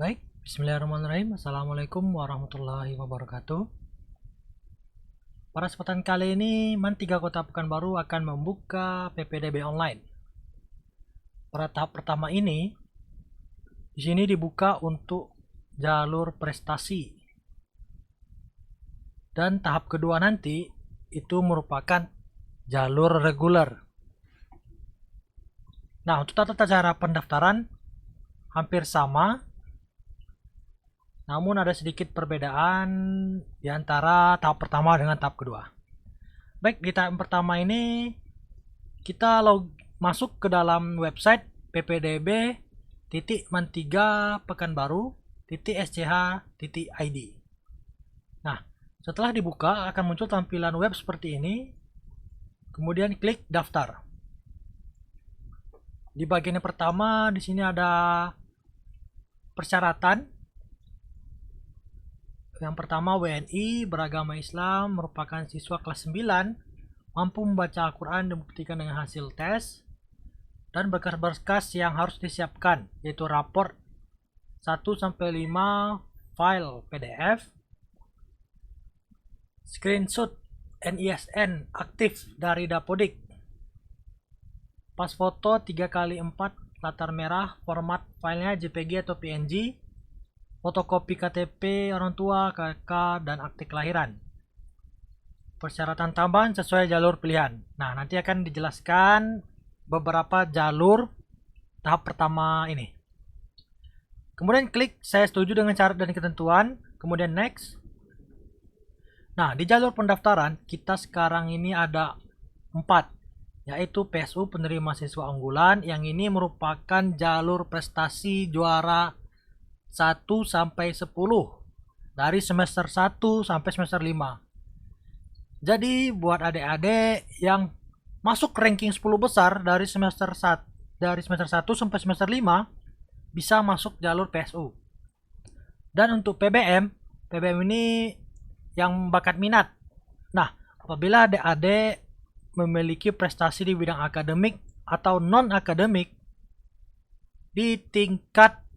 Baik, bismillahirrahmanirrahim. Assalamualaikum warahmatullahi wabarakatuh. Pada kesempatan kali ini, Man 3 Kota Pekanbaru akan membuka PPDB online. Pada tahap pertama ini, di sini dibuka untuk jalur prestasi. Dan tahap kedua nanti, itu merupakan jalur reguler. Nah, untuk tata cara pendaftaran hampir sama, namun ada sedikit perbedaan di antara tahap pertama dengan tahap kedua. Baik, di tahap pertama ini kita masuk ke dalam website ppdb.man3pekanbaru.sch.id. Nah, setelah dibuka akan muncul tampilan web seperti ini. Kemudian klik daftar. Di bagian yang pertama di sini ada persyaratan. Yang pertama, WNI, beragama Islam, merupakan siswa kelas 9, mampu membaca Al-Quran dan membuktikan dengan hasil tes, dan berkas-berkas yang harus disiapkan, yaitu raport 1-5 file PDF, screenshot NISN aktif dari Dapodik, pas foto 3x4 latar merah, format filenya JPG atau PNG, fotokopi KTP orang tua, KK, dan akte kelahiran. Persyaratan tambahan sesuai jalur pilihan. Nah, nanti akan dijelaskan beberapa jalur tahap pertama ini. Kemudian klik saya setuju dengan syarat dan ketentuan, kemudian next. Nah, di jalur pendaftaran kita sekarang ini ada 4, yaitu PSU penerima siswa unggulan, yang ini merupakan jalur prestasi juara 1-10 dari semester 1 sampai semester 5. Jadi buat adik-adik yang masuk ranking 10 besar dari semester 1 sampai semester 5 bisa masuk jalur PSU. Dan untuk PBM ini yang bakat minat. Nah, apabila adik-adik memiliki prestasi di bidang akademik atau non akademik di tingkat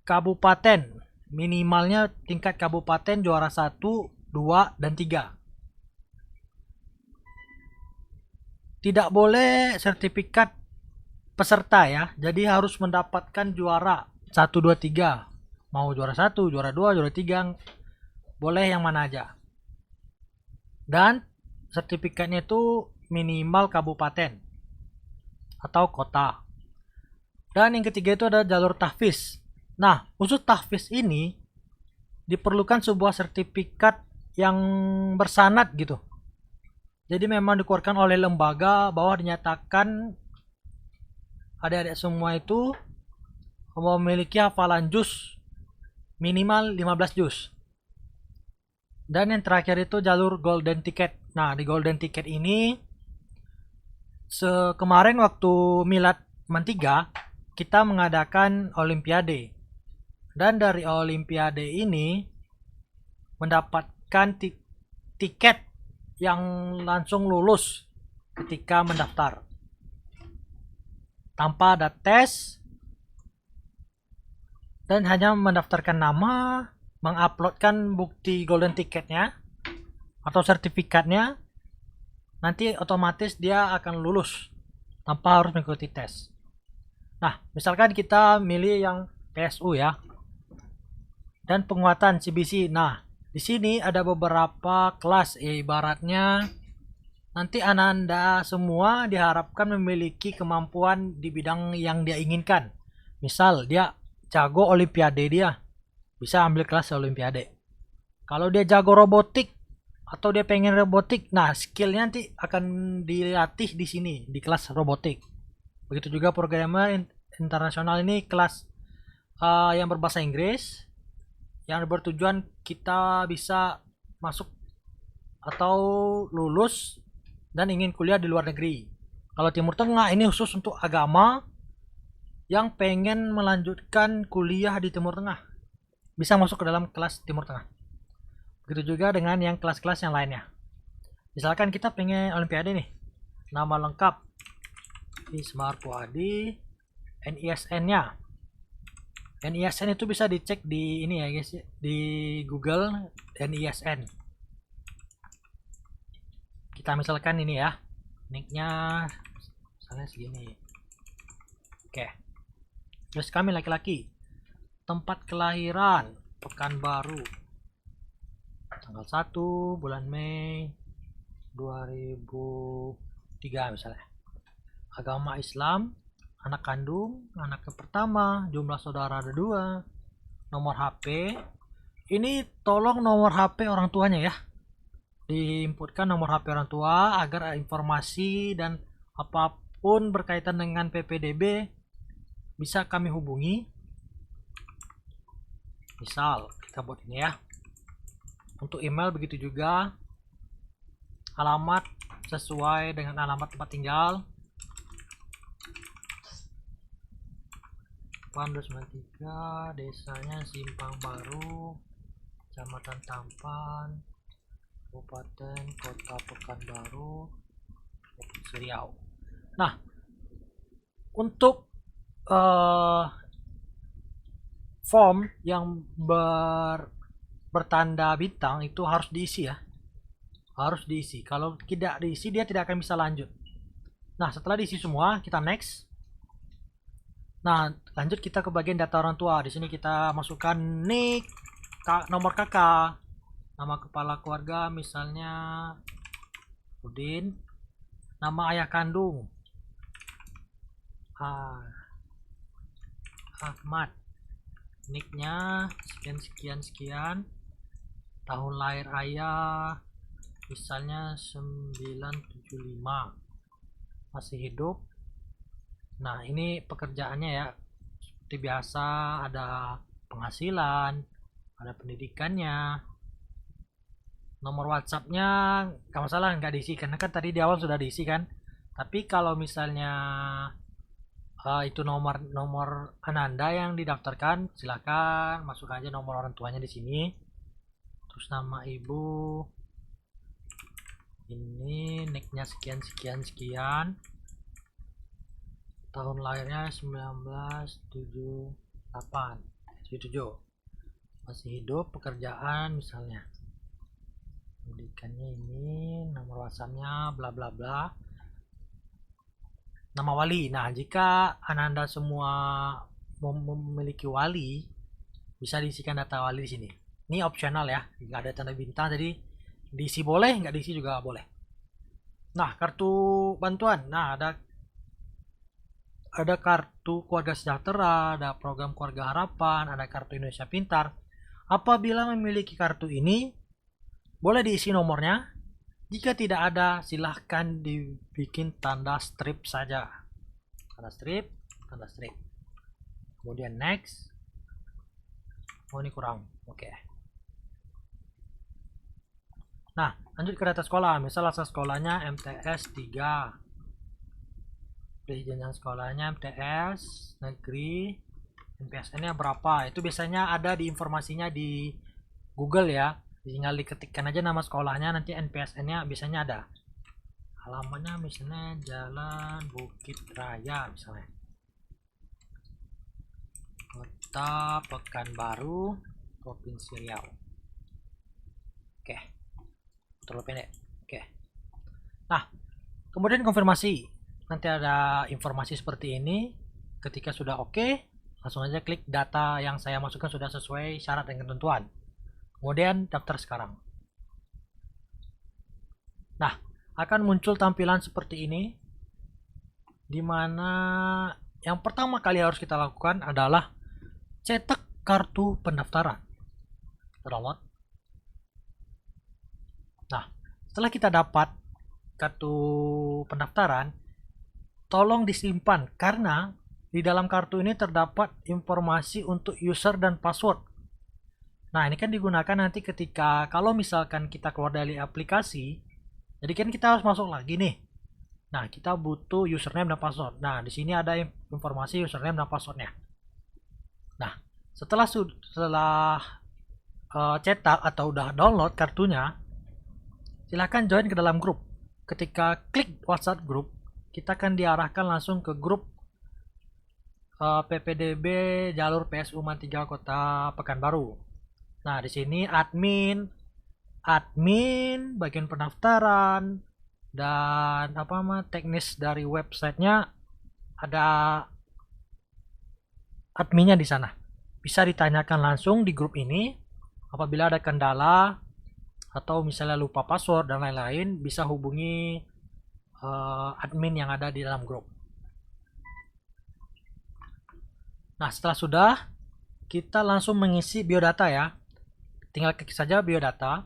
kabupaten, minimalnya tingkat kabupaten juara 1, 2, dan 3. Tidak boleh sertifikat peserta ya, jadi harus mendapatkan juara 1, 2, 3. Mau juara 1, juara 2, juara 3, boleh yang mana aja. Dan sertifikatnya itu minimal kabupaten atau kota. Dan yang ketiga itu ada jalur tahfiz. Nah, khusus tahfiz ini diperlukan sebuah sertifikat yang bersanad gitu. Jadi memang dikeluarkan oleh lembaga bahwa dinyatakan adik-adik semua itu memiliki hafalan juz minimal 15 juz. Dan yang terakhir itu jalur golden ticket. Nah, di golden ticket ini kemarin waktu Milad Man 3 kita mengadakan olimpiade. Dan dari olimpiade ini mendapatkan tiket yang langsung lulus ketika mendaftar. Tanpa ada tes dan hanya mendaftarkan nama, menguploadkan bukti golden ticketnya atau sertifikatnya, nanti otomatis dia akan lulus tanpa harus mengikuti tes. Nah, misalkan kita milih yang PSU ya. Dan penguatan CBC. Nah, di sini ada beberapa kelas, ibaratnya nanti Ananda semua diharapkan memiliki kemampuan di bidang yang dia inginkan. Misal dia jago olimpiade, dia bisa ambil kelas olimpiade. Kalau dia jago robotik atau dia pengen robotik, nah skillnya nanti akan dilatih di sini di kelas robotik. Begitu juga programmer internasional ini kelas yang berbahasa Inggris, yang bertujuan kita bisa masuk atau lulus dan ingin kuliah di luar negeri. Kalau Timur Tengah ini khusus untuk agama yang pengen melanjutkan kuliah di Timur Tengah, bisa masuk ke dalam kelas Timur Tengah. Begitu juga dengan yang kelas-kelas yang lainnya. Misalkan kita pengen olimpiade nih, nama lengkap Ismar Puadi, NISN-nya NISN itu bisa dicek di ini ya guys, di Google NISN. Kita misalkan ini ya, nicknya misalnya segini. Oke. Terus kami laki-laki. Tempat kelahiran Pekanbaru. Tanggal 1 bulan Mei 2003 misalnya. Agama Islam, anak kandung, anak yang pertama, jumlah saudara ada 2, nomor HP. Ini tolong nomor HP orang tuanya ya. Diinputkan nomor HP orang tua agar informasi dan apapun berkaitan dengan PPDB bisa kami hubungi. Misal kita buat ini ya. Untuk email begitu juga. Alamat sesuai dengan alamat tempat tinggal. 1893, desanya Simpang Baru, Kecamatan Tampan, Kabupaten Kota Pekanbaru, Provinsi Riau. Nah, untuk form yang bertanda bintang itu harus diisi ya. Harus diisi. Kalau tidak diisi dia tidak akan bisa lanjut. Nah, setelah diisi semua, kita next. Nah, lanjut kita ke bagian data orang tua. Di sini kita masukkan nick, nomor kakak, nama kepala keluarga misalnya Udin, nama ayah kandung Ahmad, nicknya sekian, tahun lahir ayah misalnya 975, masih hidup. Nah, ini pekerjaannya ya seperti biasa, ada penghasilan, ada pendidikannya. Nomor WhatsAppnya nggak masalah, nggak diisi karena kan tadi di awal sudah diisi kan. Tapi kalau misalnya itu nomor Ananda yang didaftarkan, silakan masuk aja nomor orang tuanya di sini. Terus nama ibu, ini nicknya sekian, tahun lahirnya 1978, masih hidup, pekerjaan misalnya, pendidikannya ini, nomor WhatsAppnya bla bla bla, nama wali. Nah, jika Ananda semua memiliki wali, bisa diisikan data wali di sini. Ini opsional ya, nggak ada tanda bintang, jadi diisi boleh, nggak diisi juga boleh. Nah, kartu bantuan. Nah, ada kartu keluarga sejahtera, ada program keluarga harapan, ada kartu Indonesia Pintar. Apabila memiliki kartu ini, boleh diisi nomornya. Jika tidak ada, silahkan dibikin tanda strip saja. Tanda strip. Kemudian next. Oh, ini kurang. Oke. Nah, lanjut ke data sekolah. Misal asal sekolahnya MTS 3. Jenjang sekolahnya MTS negeri, NPSN-nya berapa? Itu biasanya ada di informasinya di Google ya. Tinggal diketikkan aja nama sekolahnya, nanti NPSN-nya biasanya ada. Alamatnya misalnya Jalan Bukit Raya misalnya. Kota Pekanbaru, Provinsi Riau. Oke. Terlalu pendek. Oke. Nah, kemudian konfirmasi. Nanti ada informasi seperti ini. Ketika sudah oke, langsung aja klik data yang saya masukkan sudah sesuai syarat dan ketentuan. Kemudian daftar sekarang. Nah, akan muncul tampilan seperti ini, dimana yang pertama kali harus kita lakukan adalah cetak kartu pendaftaran. Kita download. Nah, setelah kita dapat kartu pendaftaran, tolong disimpan karena di dalam kartu ini terdapat informasi untuk user dan password. Nah, ini kan digunakan nanti ketika kalau misalkan kita keluar dari aplikasi, jadi kan kita harus masuk lagi nih. Nah, kita butuh username dan password. Nah, di sini ada informasi username dan passwordnya. Nah, setelah cetak atau udah download kartunya, silahkan join ke dalam grup. Ketika klik WhatsApp grup, kita akan diarahkan langsung ke grup PPDB jalur PSU Man 3 Kota Pekanbaru. Nah, di sini admin bagian pendaftaran dan teknis dari websitenya ada adminnya di sana. Bisa ditanyakan langsung di grup ini. Apabila ada kendala atau misalnya lupa password dan lain-lain, bisa hubungi admin yang ada di dalam grup. Nah, setelah sudah, kita langsung mengisi biodata ya. Tinggal klik saja biodata.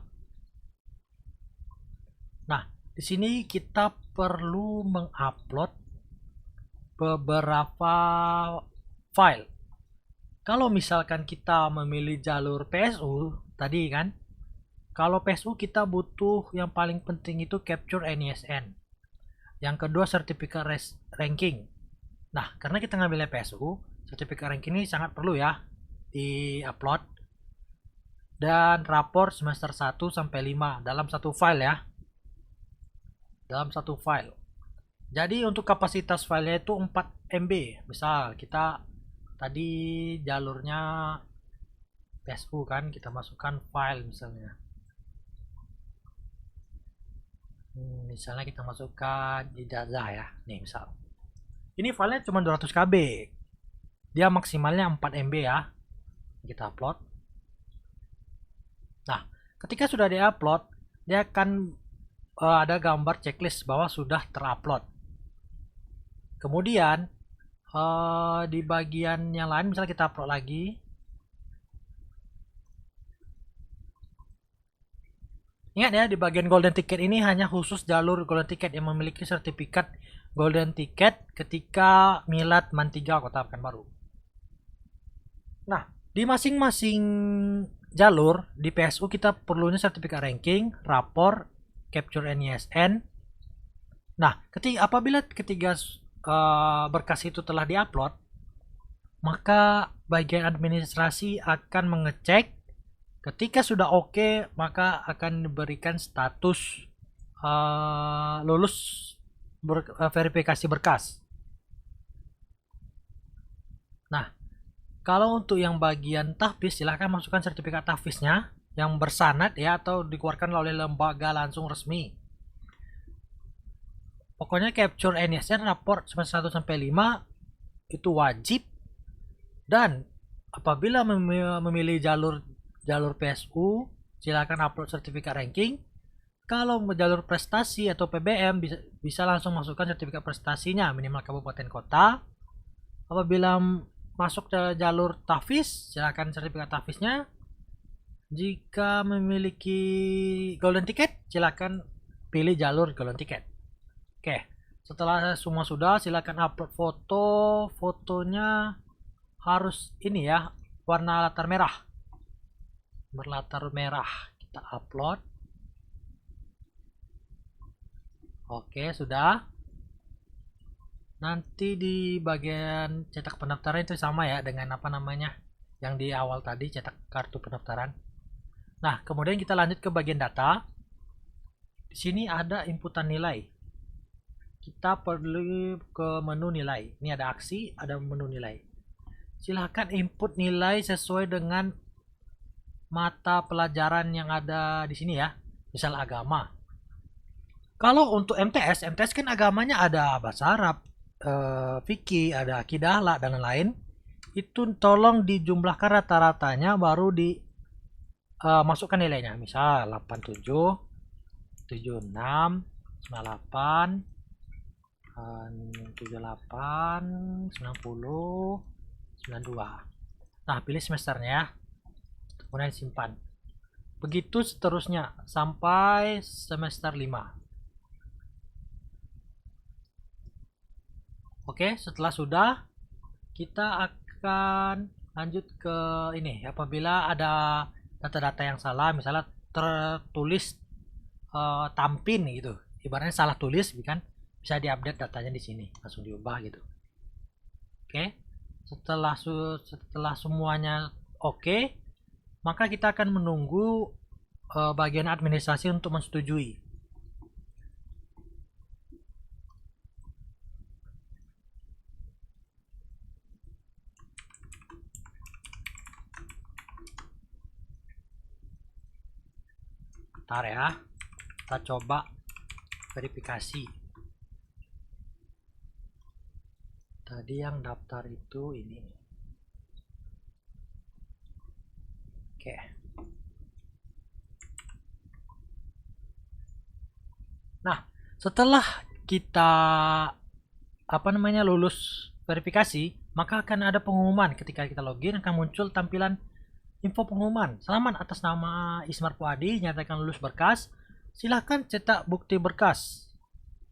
Nah, di sini kita perlu mengupload beberapa file. Kalau misalkan kita memilih jalur PSU tadi kan, kalau PSU kita butuh yang paling penting itu capture NISN. Yang kedua sertifikat ranking. Nah, karena kita ngambilnya PSU, sertifikat ranking ini sangat perlu ya di-upload. Dan rapor semester 1 sampai 5 dalam satu file ya. Dalam satu file. Jadi untuk kapasitas filenya itu 4 MB. Misal kita tadi jalurnya PSU kan, kita masukkan file misalnya. Misalnya kita masukkan ijazah ya. Nih misal. Ini filenya cuma 200 KB. Dia maksimalnya 4 MB ya. Kita upload. Nah, ketika sudah di-upload, dia akan ada gambar checklist bahwa sudah terupload. Kemudian di bagian yang lain misalnya kita upload lagi. Ingat ya, di bagian golden ticket ini hanya khusus jalur golden ticket yang memiliki sertifikat golden ticket ketika milad Man 3 Kota Pekanbaru. Nah, di masing-masing jalur di PSU kita perlunya sertifikat ranking, rapor, capture NISN. Nah, apabila ketiga berkas itu telah diupload, maka bagian administrasi akan mengecek. Ketika sudah oke, maka akan diberikan status lulus verifikasi berkas. Nah, kalau untuk yang bagian tahfiz, silahkan masukkan sertifikat tahfiznya yang bersanad ya, atau dikeluarkan oleh lembaga langsung resmi. Pokoknya capture NISN rapor semester 1 sampai 5 itu wajib. Dan apabila memilih jalur PSU, silakan upload sertifikat ranking. Kalau jalur prestasi atau PBM bisa langsung masukkan sertifikat prestasinya minimal kabupaten kota. Apabila masuk ke jalur tahfiz, silakan sertifikat tahfiznya. Jika memiliki golden ticket, silakan pilih jalur golden ticket. Oke, setelah semua sudah, silakan upload foto. Fotonya harus ini ya, warna latar merah. Berlatar merah. Kita upload. Oke, sudah. Nanti di bagian cetak pendaftaran itu sama ya dengan yang di awal tadi, cetak kartu pendaftaran. Nah, kemudian kita lanjut ke bagian data. Di sini ada inputan nilai. Kita perlu ke menu nilai. Ini ada aksi, ada menu nilai. Silahkan input nilai sesuai dengan mata pelajaran yang ada di sini ya. Misal agama. Kalau untuk MTS kan agamanya ada bahasa Arab, fikih, ada akidah lah dan lain-lain. Itu tolong dijumlahkan rata-ratanya baru di masukkan nilainya. Misal 87, 76, 98, 78, 90, 92. Nah, pilih semesternya, kemudian simpan. Begitu seterusnya sampai semester 5. Oke, setelah sudah, kita akan lanjut ke ini. Apabila ada data-data yang salah, misalnya tertulis tampin gitu, ibaratnya salah tulis, kan bisa diupdate datanya di sini, langsung diubah gitu. Oke, setelah semuanya oke, maka kita akan menunggu bagian administrasi untuk menyetujui. Bentar ya, kita coba verifikasi. Tadi yang daftar itu ini. Oke. Nah, setelah kita lulus verifikasi, maka akan ada pengumuman. Ketika kita login akan muncul tampilan info pengumuman. Selamat atas nama Ismar Puadi, nyatakan lulus berkas. Silahkan cetak bukti berkas.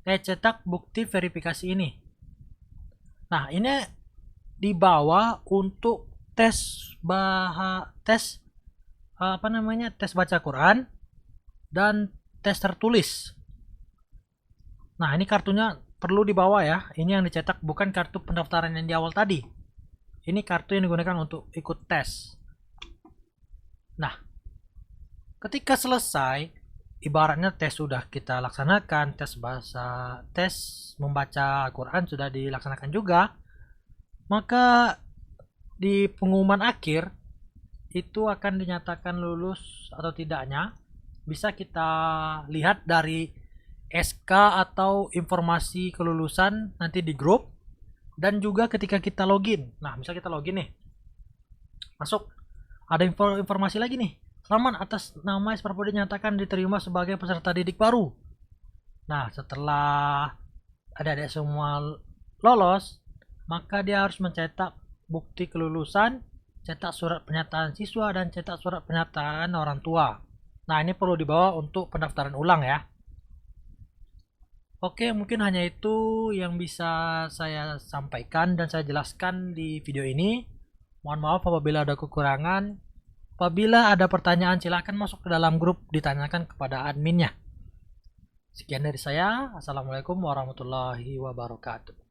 Cetak bukti verifikasi ini. Nah, ini dibawa untuk tes baca Quran dan tes tertulis. Nah, ini kartunya perlu dibawa ya. Ini yang dicetak, bukan kartu pendaftaran yang di awal tadi. Ini kartu yang digunakan untuk ikut tes. Nah, ketika selesai, ibaratnya tes sudah kita laksanakan, tes membaca Quran sudah dilaksanakan juga, maka di pengumuman akhir itu akan dinyatakan lulus atau tidaknya bisa kita lihat dari SK atau informasi kelulusan nanti di grup, dan juga ketika kita login. Nah, misal kita login nih, masuk, ada informasi lagi nih, selamat atas nama Ismar Puadi dinyatakan diterima sebagai peserta didik baru. Nah, setelah adik-adik semua lolos, maka dia harus mencetak bukti kelulusan, cetak surat pernyataan siswa, dan cetak surat pernyataan orang tua. Nah, ini perlu dibawa untuk pendaftaran ulang ya. Oke, mungkin hanya itu yang bisa saya sampaikan dan saya jelaskan di video ini. Mohon maaf apabila ada kekurangan. Apabila ada pertanyaan, silakan masuk ke dalam grup, ditanyakan kepada adminnya. Sekian dari saya. Assalamualaikum warahmatullahi wabarakatuh.